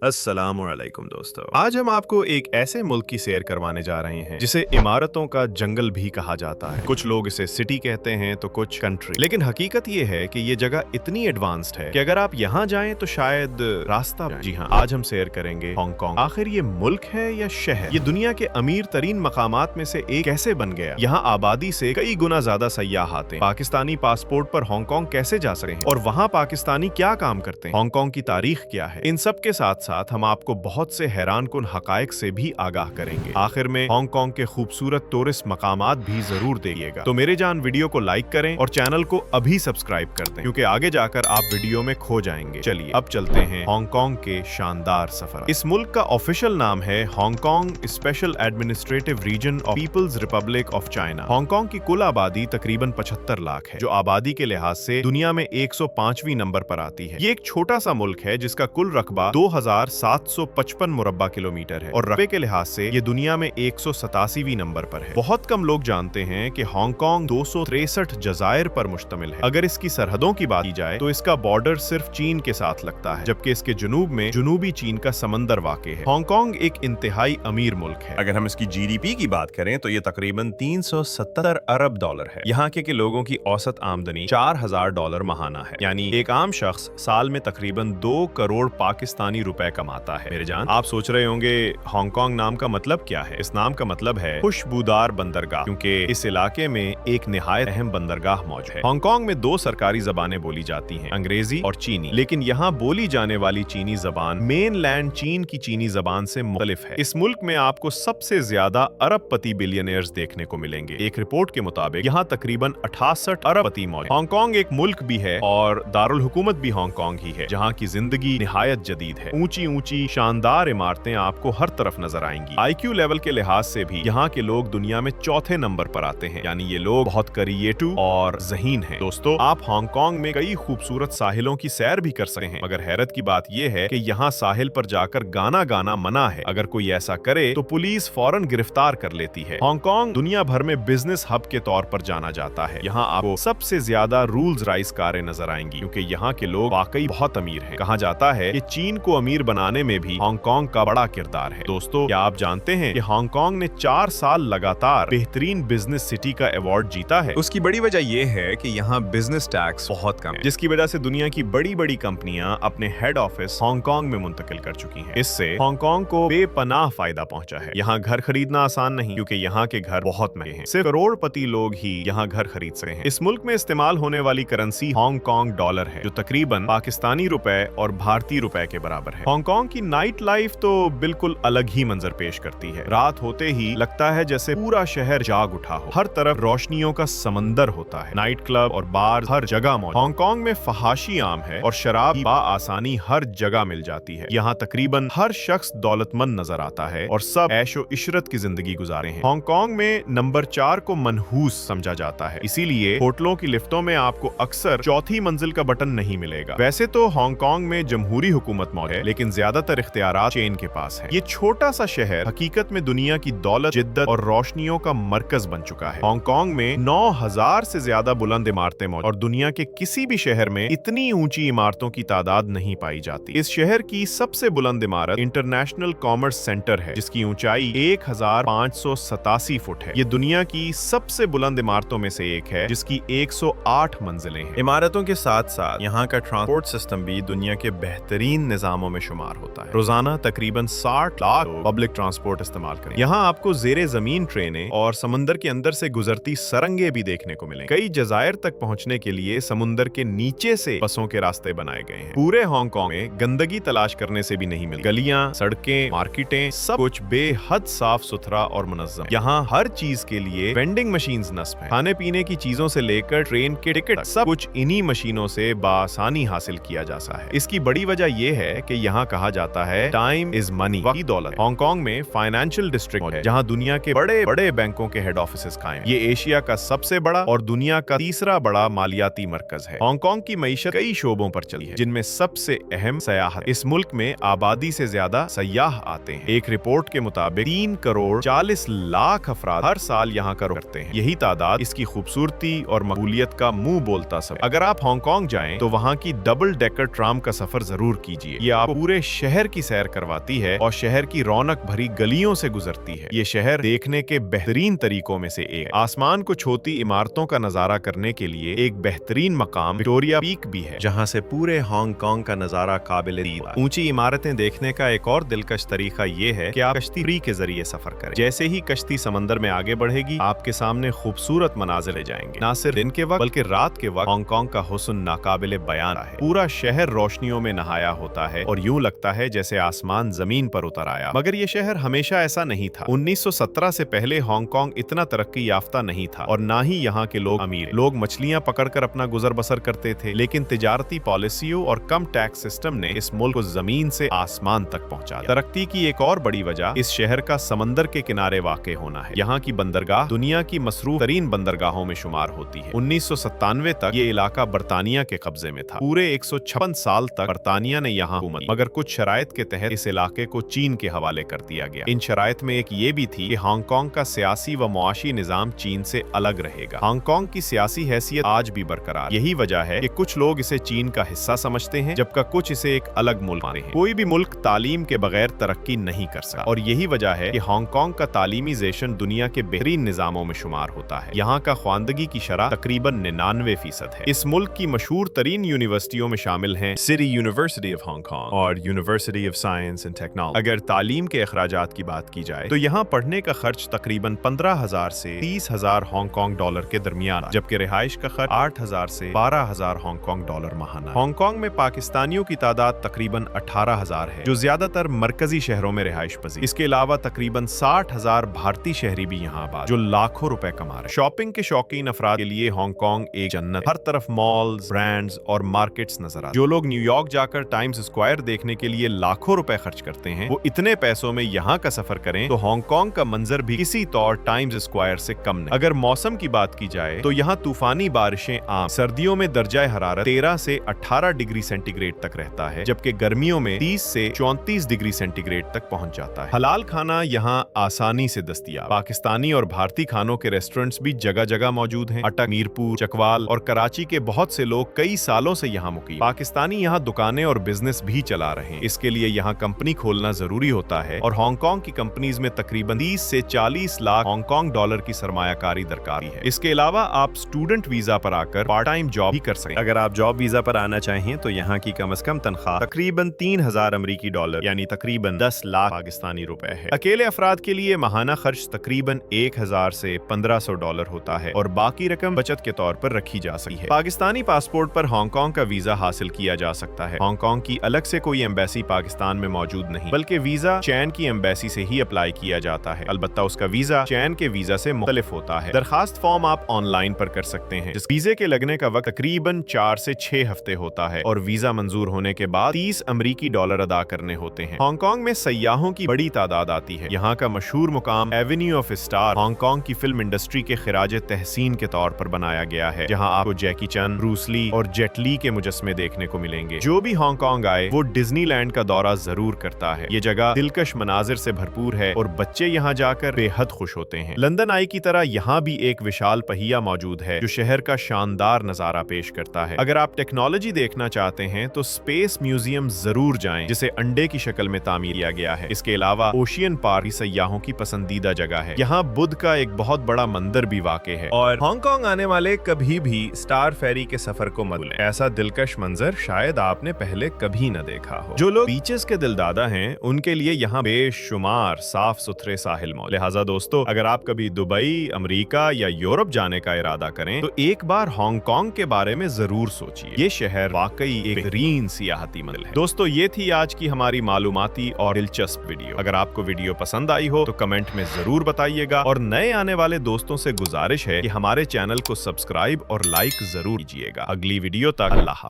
अस्सलाम वालेकुम दोस्तों, आज हम आपको एक ऐसे मुल्क की सैर करवाने जा रहे हैं जिसे इमारतों का जंगल भी कहा जाता है। कुछ लोग इसे सिटी कहते हैं तो कुछ कंट्री, लेकिन हकीकत ये है कि ये जगह इतनी एडवांस्ड है कि अगर आप यहाँ जाएं तो शायद रास्ता। जी हाँ, आज हम सैर करेंगे हांगकांग। आखिर ये मुल्क है या शहर? ये दुनिया के अमीर तरीन मकामात में से एक कैसे बन गया? यहाँ आबादी से कई गुना ज्यादा सयाह आते हैं। पाकिस्तानी पासपोर्ट पर हांगकांग कैसे जा सकते हैं और वहाँ पाकिस्तानी क्या काम करते हैं? हांगकांग की तारीख क्या है? इन सब के साथ साथ हम आपको बहुत से हैरान कुन हकायक से भी आगाह करेंगे। आखिर में हांगकांग के खूबसूरत टूरिस्ट मकामात भी जरूर देखिएगा। तो मेरे जान, वीडियो को लाइक करें और चैनल को अभी सब्सक्राइब कर दें, क्योंकि आगे जाकर आप वीडियो में खो जाएंगे। चलिए अब चलते हैं हांगकांग के शानदार सफर। इस मुल्क का ऑफिशियल नाम है Hong Kong special administrative region of people's republic of China. Hong Kong की कुल आबादी तकरीबन 75 लाख है, जो आबादी के लिहाज से दुनिया में 105वीं नंबर पर आती है। ये एक छोटा सा मुल्क है जिसका कुल रकबा 2755 मुरब्बा किलोमीटर है और रकबे के लिहाज से ये दुनिया में 187वीं नंबर पर है। बहुत कम लोग जानते हैं कि हांगकांग 263 जजायर पर मुश्तमिल है। अगर इसकी सरहदों की बात की जाए तो इसका बॉर्डर सिर्फ चीन के साथ लगता है, जबकि इसके जुनूब में जुनूबी चीन का समंदर वाक़े है। हांगकांग एक इंतहाई अमीर मुल्क है। अगर हम इसकी जीडीपी की बात करें तो ये तकरीबन 370 अरब डॉलर है। यहाँ के लोगों की औसत आमदनी $4000 माहाना है, यानी एक आम शख्स साल में तकरीबन 2 करोड़ पाकिस्तानी रुपए कमाता है। मेरे जान, आप सोच रहे होंगे हांगकांग नाम का मतलब क्या है? इस नाम का मतलब है खुशबूदार बंदरगाह, क्योंकि इस इलाके में एक निहायत अहम बंदरगाह मौजूद है। हांगकांग में 2 सरकारी जबानें बोली जाती हैं, अंग्रेजी और चीनी, लेकिन यहाँ बोली जाने वाली चीनी जबान मेनलैंड चीन की चीनी जबान से मुख्तलिफ है। इस मुल्क में आपको सबसे ज्यादा अरबपति बिलियनियर्स देखने को मिलेंगे। एक रिपोर्ट के मुताबिक यहाँ तकरीबन 68 अरबपति मौजूद। हांगकांग एक मुल्क भी है और दारुल हुकूमत भी हांगकांग ही है, जहाँ की जिंदगी निहायत जदीद है। ऊंची ऊंची शानदार इमारतें आपको हर तरफ नजर आएंगी। IQ लेवल के लिहाज से भी यहाँ के लोग दुनिया में चौथे नंबर पर आते हैं, यानी ये लोग बहुत क्रिएटिव और ज़हीन हैं। दोस्तों, आप हांगकांग में कई खूबसूरत साहिलों की सैर भी कर सकते हैं, मगर हैरत की बात यह है कि यहाँ साहिल पर जाकर गाना गाना मना है। अगर कोई ऐसा करे तो पुलिस फौरन गिरफ्तार कर लेती है। हांगकांग दुनिया भर में बिजनेस हब के तौर पर जाना जाता है। यहाँ आपको सबसे ज्यादा रूल्स राइस कारें नजर आएंगी, क्योंकि यहाँ के लोग वाकई बहुत अमीर हैं। कहा जाता है कि चीन को अमीर बनाने में भी हांगकांग का बड़ा किरदार है। दोस्तों, क्या आप जानते हैं कि हांगकांग ने 4 साल लगातार बेहतरीन बिजनेस सिटी का अवार्ड जीता है? उसकी बड़ी वजह यह है कि यहाँ बिजनेस टैक्स बहुत कम है, जिसकी वजह से दुनिया की बड़ी बड़ी कंपनियां अपने हेड ऑफिस हांगकांग में मुंतकिल कर चुकी हैं। इससे हांगकांग को बेपनाह फायदा पहुंचा है। यहाँ घर खरीदना आसान नहीं, क्योंकि यहाँ के घर बहुत महंगे हैं। सिर्फ करोड़पति लोग ही यहाँ घर खरीद सकते हैं। इस मुल्क में इस्तेमाल होने वाली करेंसी हांगकांग डॉलर है, जो तकरीबन पाकिस्तानी रुपए और भारतीय रुपए के बराबर है। हांगकांग की नाइट लाइफ तो बिल्कुल अलग ही मंजर पेश करती है। रात होते ही लगता है जैसे पूरा शहर जाग उठा हो। हर तरफ रोशनियों का समंदर होता है। नाइट क्लब और बार हर जगह मौजूद। हांगकांग में फहाशी आम है और शराब आसानी हर जगह मिल जाती है। यहाँ तकरीबन हर शख्स दौलतमंद नजर आता है और सब ऐशो इशरत की जिंदगी गुजारे हैं। हांगकांग में नंबर 4 को मनहूस समझा जाता है, इसीलिए होटलों की लिफ्टों में आपको अक्सर चौथी मंजिल का बटन नहीं मिलेगा। वैसे तो हांगकांग में जमहूरी हुकूमत मौजूद है, लेकिन ज्यादातर इख्तियारात चीन के पास है। ये छोटा सा शहर हकीकत में दुनिया की दौलत, जिद्दत और रोशनियों का मरकज बन चुका है। हांगकांग में 9000 से ज्यादा बुलंद इमारतें मौजूद और दुनिया के किसी भी शहर में इतनी ऊंची इमारतों की तादाद नहीं पाई जाती। इस शहर की सबसे बुलंद इमारत इंटरनेशनल कॉमर्स सेंटर है, जिसकी ऊंचाई 1587 फुट है। ये दुनिया की सबसे बुलंद इमारतों में से एक है, जिसकी 108 मंजिलें हैं। इमारतों के साथ साथ यहाँ का ट्रांसपोर्ट सिस्टम भी दुनिया के बेहतरीन निजामों में शुमार होता है। रोजाना तकरीबन 60 लाख पब्लिक ट्रांसपोर्ट इस्तेमाल करें। यहाँ आपको जेरे जमीन ट्रेनें और समंदर के अंदर से गुजरती सरंगे भी देखने को मिलेंगे। कई जजायर तक पहुँचने के लिए समुंदर के नीचे से बसों के रास्ते बनाए गए हैं। पूरे हांगकांग में गंदगी तलाश करने से भी नहीं मिलती। गलियां, सड़कें, मार्केटें, सब कुछ बेहद साफ सुथरा और मुनज्जम। यहाँ हर चीज के लिए वेंडिंग मशीन्स नस्ब हैं। खाने पीने की चीजों से लेकर ट्रेन के टिकट, सब कुछ इन्हीं मशीनों से बासानी हासिल किया जा सकता है। इसकी बड़ी वजह यह है कि यहाँ कहा जाता है टाइम इज मनी, वक्त दौलत। हांगकांग में फाइनेंशियल डिस्ट्रिक्ट है, जहाँ दुनिया के बड़े बड़े बैंकों के हेड ऑफिस कायम। ये एशिया का सबसे बड़ा और दुनिया का तीसरा बड़ा मालियाती मरकज है। हांगकांग की मईशत कई शोबों पर चली है, जिनमें सबसे अहम सयाहत। इस मुल्क में आबादी से ज्यादा सयाह आते हैं। एक रिपोर्ट के मुताबिक 3 करोड़ 40 लाख अफराद हर साल यहाँ का रुख करते हैं। यही तादाद इसकी खूबसूरती और मकबूलियत का मुंह बोलता सब। अगर आप हांगकांग जाएं तो वहाँ की डबल डेकर ट्राम का सफर जरूर कीजिए। ये आपको पूरे पूरे शहर की सैर करवाती है और शहर की रौनक भरी गलियों से गुजरती है। ये शहर देखने के बेहतरीन तरीकों में से एक। आसमान को छूती इमारतों का नजारा करने के लिए एक बेहतरीन मकाम विक्टोरिया पीक भी है, जहाँ से पूरे हांगकांग का नजारा काबिल दीद है। ऊंची इमारतें देखने का एक और दिलकश तरीका ये है कि आप कश्ती के जरिए सफर करें। जैसे ही कश्ती समंदर में आगे बढ़ेगी, आपके सामने खूबसूरत मनाजिर ले जाएंगे। न सिर्फ दिन के वक्त बल्कि रात के वक्त हांगकांग का हुस्न नाकाबिले बयान है। पूरा शहर रोशनियों में नहाया होता है और यूं लगता है जैसे आसमान जमीन पर उतर आया। मगर ये शहर हमेशा ऐसा नहीं था। 1917 से पहले हांगकांग इतना तरक्की याफ्ता नहीं था और ना ही यहाँ के लोग अमीर। लोग मछलियां पकड़कर अपना गुजर बसर करते थे, लेकिन तिजारती पॉलिसियों और कम टैक्स सिस्टम ने इस मुल्क को जमीन से आसमान तक पहुंचा दिया। तरक्की की एक और बड़ी वजह इस शहर का समंदर के किनारे वाक़ होना है। यहाँ की बंदरगाह दुनिया की मसरूफ तरीन बंदरगाहों में शुमार होती है। 1997 तक ये इलाका बरतानिया के कब्जे में था। पूरे 156 साल तक बरतानिया ने यहाँ हुकूमत, मगर कुछ शराइत के तहत इस इलाके को चीन के हवाले कर दिया गया। इन शराइत में एक ये भी थी कि हांगकांग का सियासी व मुआशी निजाम चीन से अलग रहेगा। हांगकांग की सियासी हैसियत आज भी बरकरार। यही वजह है कि कुछ लोग इसे चीन का हिस्सा समझते हैं, जबकि कुछ इसे एक अलग मुल्क मानते हैं। कोई भी मुल्क तालीम के बगैर तरक्की नहीं कर सकता और यही वजह है कि हांगकांग का तालीमीजेशन दुनिया के बेहतरीन निजामों में शुमार होता है। यहाँ का ख्वानदगी की शरह तकरीबन 99% है। इस मुल्क की मशहूर तरीन यूनिवर्सिटियों में शामिल हैं सिटी यूनिवर्सिटी ऑफ हांगकांग और university of science and technology. अगर तालीम के अखराजात की बात की जाए तो यहाँ पढ़ने का खर्च तकरीबन 15,000 से 30,000 हांगकांग डॉलर के दरमियान, जबकि रिहाइश का खर्च 8,000 से 12,000 हांगकांग डॉलर माहाना। हांगकांग में पाकिस्तानियों की तादाद तकरीबन 18,000 है, जो ज्यादातर मरकजी शहरों में रिहाइश पजीर। इसके अलावा तकरीबन 60,000 भारतीय शहरी भी यहाँ आबाद, जो लाखों रुपए कमा रहे हैं। शॉपिंग के शौकीन अफराद के लिए हांगकांग एक जन्नत। हर तरफ मॉल्स, ब्रांड्स और मार्केट्स नजर आते। जो लोग न्यूयॉर्क जाकर टाइम्स स्क्वायर देखने के लिए लाखों रुपए खर्च करते हैं, वो इतने पैसों में यहाँ का सफर करें तो हांगकांग का मंजर भी किसी तौर टाइम्स स्क्वायर से कम नहीं। अगर मौसम की बात की जाए तो यहाँ तूफानी बारिशें आम। सर्दियों में दर्जा हरारत 13 से 18 डिग्री सेंटीग्रेड तक रहता है, जबकि गर्मियों में 30 से 34 डिग्री सेंटीग्रेड तक पहुंच जाता है। हलाल खाना यहाँ आसानी से दस्तयाब। पाकिस्तानी और भारतीय खानों के रेस्टोरेंट्स भी जगह जगह मौजूद हैं। अटक, मीरपुर, चकवाल और कराची के बहुत से लोग कई सालों से यहाँ मुकीम। पाकिस्तानी यहाँ दुकानें और बिजनेस भी चला रहे हैं। इसके लिए यहाँ कंपनी खोलना जरूरी होता है और हांगकांग की कंपनीज में तकरीबन 30 से 40 लाख हांगकांग डॉलर की सरमायाकारी दरकार है। इसके अलावा आप स्टूडेंट वीजा पर आकर पार्ट टाइम जॉब भी कर सकते हैं। अगर आप जॉब वीजा पर आना चाहें तो यहाँ की कम से कम तनख्वाह तकरीबन 3,000 अमरीकी डॉलर यानी तकरीबन 10 लाख पाकिस्तानी रुपए है। अकेले अफराद के लिए माहाना खर्च तकरीबन 1,000 से 1,500 डॉलर होता है और बाकी रकम बचत के तौर पर रखी जा सकती है। पाकिस्तानी पासपोर्ट पर हांगकांग का वीजा हासिल किया जा सकता है। हांगकांग की अलग से कोई एम्बेसी पाकिस्तान में मौजूद नहीं, बल्कि वीजा चैन की एम्बेसी से ही अप्लाई किया जाता है। अलबत्ता उसका वीजा चैन के वीजा से मुख्तलिफ होता है। दरखास्त फॉर्म आप ऑनलाइन पर कर सकते हैं। जिस वीजे के लगने का वक्त तकरीबन 4 से 6 हफ्ते होता है और वीजा मंजूर होने के बाद 30 अमरीकी डॉलर अदा करने होते हैं। हांगकांग में सयाहों की बड़ी तादाद आती है। यहाँ का मशहूर मुकाम एवेन्यू ऑफ स्टार हांगकांग की फिल्म इंडस्ट्री के खिराज तहसीन के तौर पर बनाया गया है, जहाँ आपको जैकी चैन, ब्रूस ली और जेट ली के मुजस्मे देखने को मिलेंगे। जो भी हांगकांग आए वो डिज्नीलैंड का दौरा जरूर करता है। ये जगह दिलकश मनाजिर से भरपूर है और बच्चे यहाँ जाकर बेहद खुश होते हैं। लंदन आई की तरह यहाँ भी एक विशाल पहिया मौजूद है जो शहर का शानदार नजारा पेश करता है। अगर आप टेक्नोलॉजी देखना चाहते हैं तो स्पेस म्यूजियम जरूर जाएं, जिसे अंडे की शक्ल में तामीर किया गया है। इसके अलावा ओशियन पार्क भी सयाहों की पसंदीदा जगह है। यहाँ बुद्ध का एक बहुत बड़ा मंदिर भी वाक़े है। और हांगकांग आने वाले कभी भी स्टार फेरी के सफर को मत भूलें। ऐसा दिलकश मंजर शायद आपने पहले कभी न देखा हो। जो लोग बीचेस के दिलदादा हैं उनके लिए यहाँ बेशुमार साफ सुथरे साहिल मौजूद। लिहाजा दोस्तों, अगर आप कभी दुबई, अमेरिका या यूरोप जाने का इरादा करें तो एक बार हांगकांग के बारे में जरूर सोचिए। ये शहर वाकई एक बेहतरीन सियाहती मंजिल है। दोस्तों, ये थी आज की हमारी मालूमाती और दिलचस्प वीडियो। अगर आपको वीडियो पसंद आई हो तो कमेंट में जरूर बताइएगा और नए आने वाले दोस्तों से गुजारिश है कि हमारे चैनल को सब्सक्राइब और लाइक जरूर कीजिएगा। अगली वीडियो तक अल्लाह।